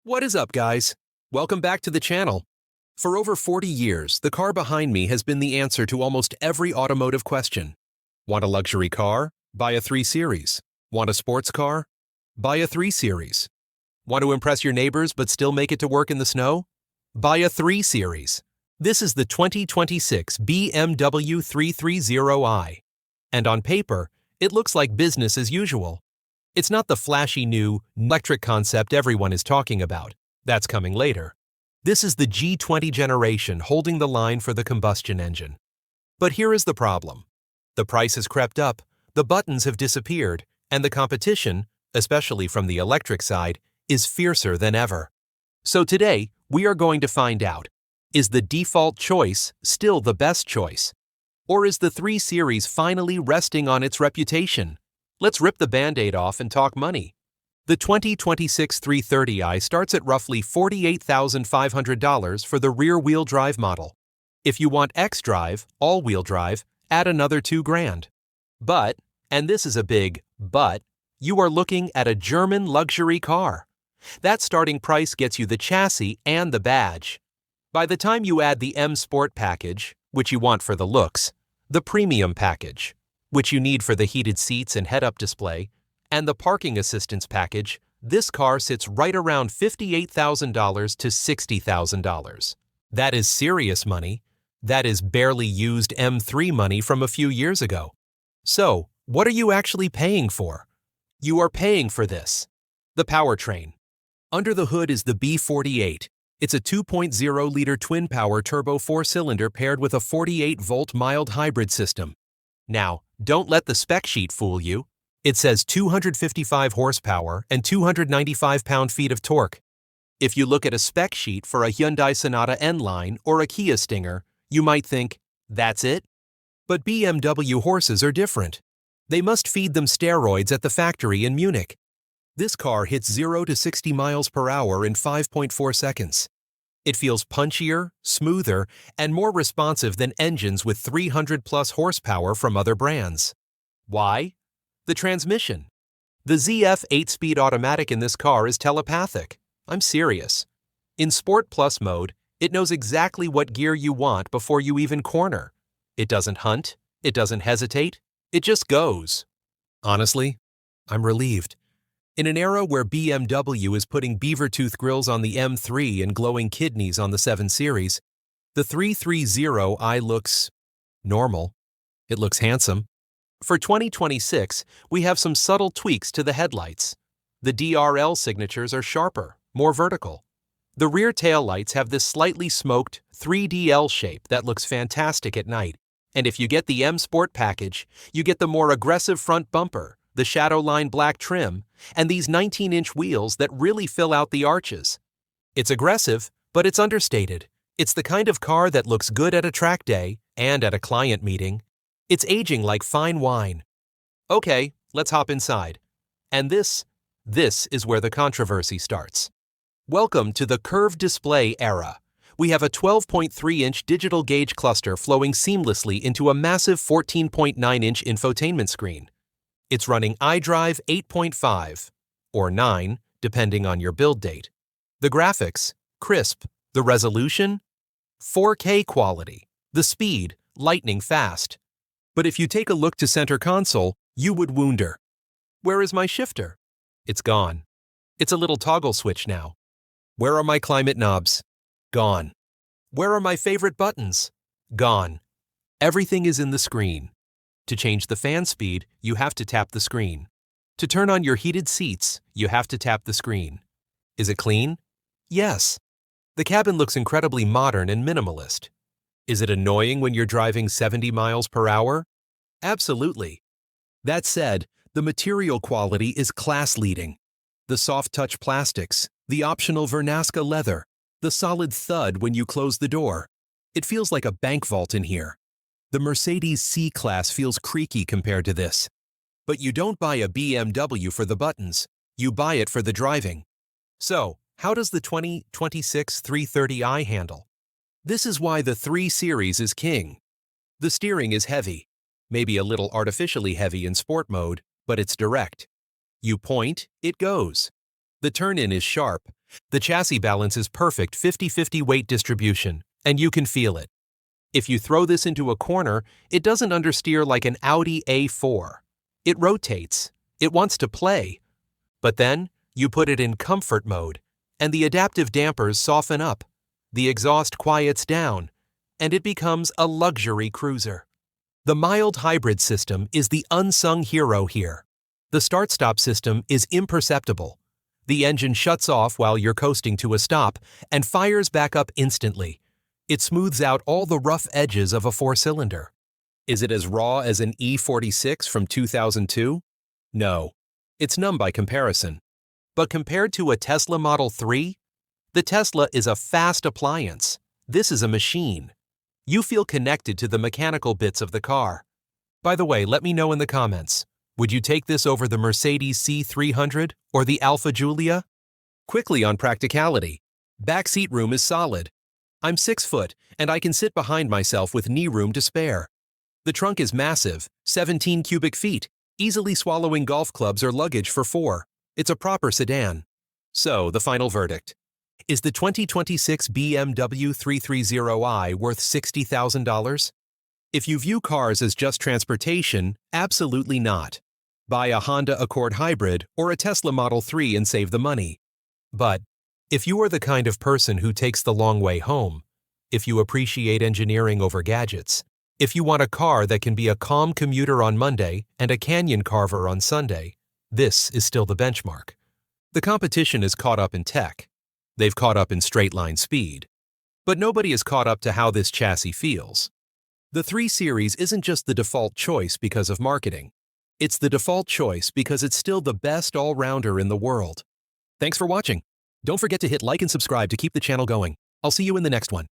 What is up, guys? Welcome back to the channel. For over 40 years, the car behind me has been the answer to almost every automotive question. Want a luxury car? Buy a 3 Series. Want a sports car? Buy a 3 Series. Want to impress your neighbors but still make it to work in the snow? Buy a 3 Series. This is the 2026 BMW 330i. And on paper, it looks like business as usual. It's not the flashy new electric concept everyone is talking about. That's coming later. This is the G20 generation holding the line for the combustion engine. But here is the problem. The price has crept up, the buttons have disappeared, and the competition, especially from the electric side, is fiercer than ever. So today, we are going to find out, is the default choice still the best choice? Or is the 3 Series finally resting on its reputation? Let's rip the Band-Aid off and talk money. The 2026 330i starts at roughly $48,500 for the rear-wheel drive model. If you want X-Drive, all-wheel drive, add another $2,000. But, and this is a big but, you are looking at a German luxury car. That starting price gets you the chassis and the badge. By the time you add the M Sport package, which you want for the looks, the Premium package, which you need for the heated seats and head-up display, and the parking assistance package, this car sits right around $58,000 to $60,000. That is serious money. That is barely used M3 money from a few years ago. So, what are you actually paying for? You are paying for this. The powertrain. Under the hood is the B48. It's a 2.0-liter twin-power turbo 4-cylinder paired with a 48-volt mild hybrid system. Now, don't let the spec sheet fool you. It says 255 horsepower and 295 pound-feet of torque. If you look at a spec sheet for a Hyundai Sonata N-Line or a Kia Stinger, you might think, that's it? But BMW horses are different. They must feed them steroids at the factory in Munich. This car hits 0 to 60 miles per hour in 5.4 seconds. It feels punchier, smoother, and more responsive than engines with 300-plus horsepower from other brands. Why? The transmission. The ZF 8-speed automatic in this car is telepathic. I'm serious. In Sport Plus mode, it knows exactly what gear you want before you even corner. It doesn't hunt. It doesn't hesitate. It just goes. Honestly, I'm relieved. In an era where BMW is putting beaver-tooth grills on the M3 and glowing kidneys on the 7 Series, the 330i looks normal. It looks handsome. For 2026, we have some subtle tweaks to the headlights. The DRL signatures are sharper, more vertical. The rear taillights have this slightly smoked 3DL shape that looks fantastic at night. And if you get the M Sport package, you get the more aggressive front bumper, the Shadowline black trim, and these 19-inch wheels that really fill out the arches. It's aggressive, but it's understated. It's the kind of car that looks good at a track day and at a client meeting. It's aging like fine wine. Okay, let's hop inside. And this is where the controversy starts. Welcome to the curved display era. We have a 12.3-inch digital gauge cluster flowing seamlessly into a massive 14.9-inch infotainment screen. It's running iDrive 8.5, or 9, depending on your build date. The graphics, crisp. The resolution, 4K quality. The speed, lightning fast. But if you take a look to center console, you would wonder. Where is my shifter? It's gone. It's a little toggle switch now. Where are my climate knobs? Gone. Where are my favorite buttons? Gone. Everything is in the screen. To change the fan speed, you have to tap the screen. To turn on your heated seats, you have to tap the screen. Is it clean? Yes. The cabin looks incredibly modern and minimalist. Is it annoying when you're driving 70 miles per hour? Absolutely. That said, the material quality is class-leading. The soft-touch plastics, the optional Vernasca leather, the solid thud when you close the door. It feels like a bank vault in here. The Mercedes C-Class feels creaky compared to this. But you don't buy a BMW for the buttons. You buy it for the driving. So, how does the 2026 330i handle? This is why the 3 Series is king. The steering is heavy. Maybe a little artificially heavy in sport mode, but it's direct. You point, it goes. The turn-in is sharp, The chassis balance is perfect 50-50 weight distribution, and you can feel it. If you throw this into a corner, it doesn't understeer like an Audi A4. It rotates. It wants to play. But then, you put it in comfort mode, and the adaptive dampers soften up, the exhaust quiets down, and it becomes a luxury cruiser. The mild hybrid system is the unsung hero here. The start-stop system is imperceptible. The engine shuts off while you're coasting to a stop and fires back up instantly. It smooths out all the rough edges of a four-cylinder. Is it as raw as an E46 from 2002? No. It's numb by comparison. But compared to a Tesla Model 3, the Tesla is a fast appliance. This is a machine. You feel connected to the mechanical bits of the car. By the way, let me know in the comments. Would you take this over the Mercedes C300 or the Alfa Giulia? Quickly on practicality. Back seat room is solid. I'm 6 foot, and I can sit behind myself with knee room to spare. The trunk is massive, 17 cubic feet, easily swallowing golf clubs or luggage for 4. It's a proper sedan. So, the final verdict. Is the 2026 BMW 330i worth $60,000? If you view cars as just transportation, absolutely not. Buy a Honda Accord Hybrid or a Tesla Model 3 and save the money. But if you are the kind of person who takes the long way home, if you appreciate engineering over gadgets, if you want a car that can be a calm commuter on Monday and a canyon carver on Sunday, this is still the benchmark. The competition is caught up in tech. They've caught up in straight-line speed. But nobody is caught up to how this chassis feels. The 3 Series isn't just the default choice because of marketing. It's the default choice because it's still the best all-rounder in the world. Thanks for watching. Don't forget to hit like and subscribe to keep the channel going. I'll see you in the next one.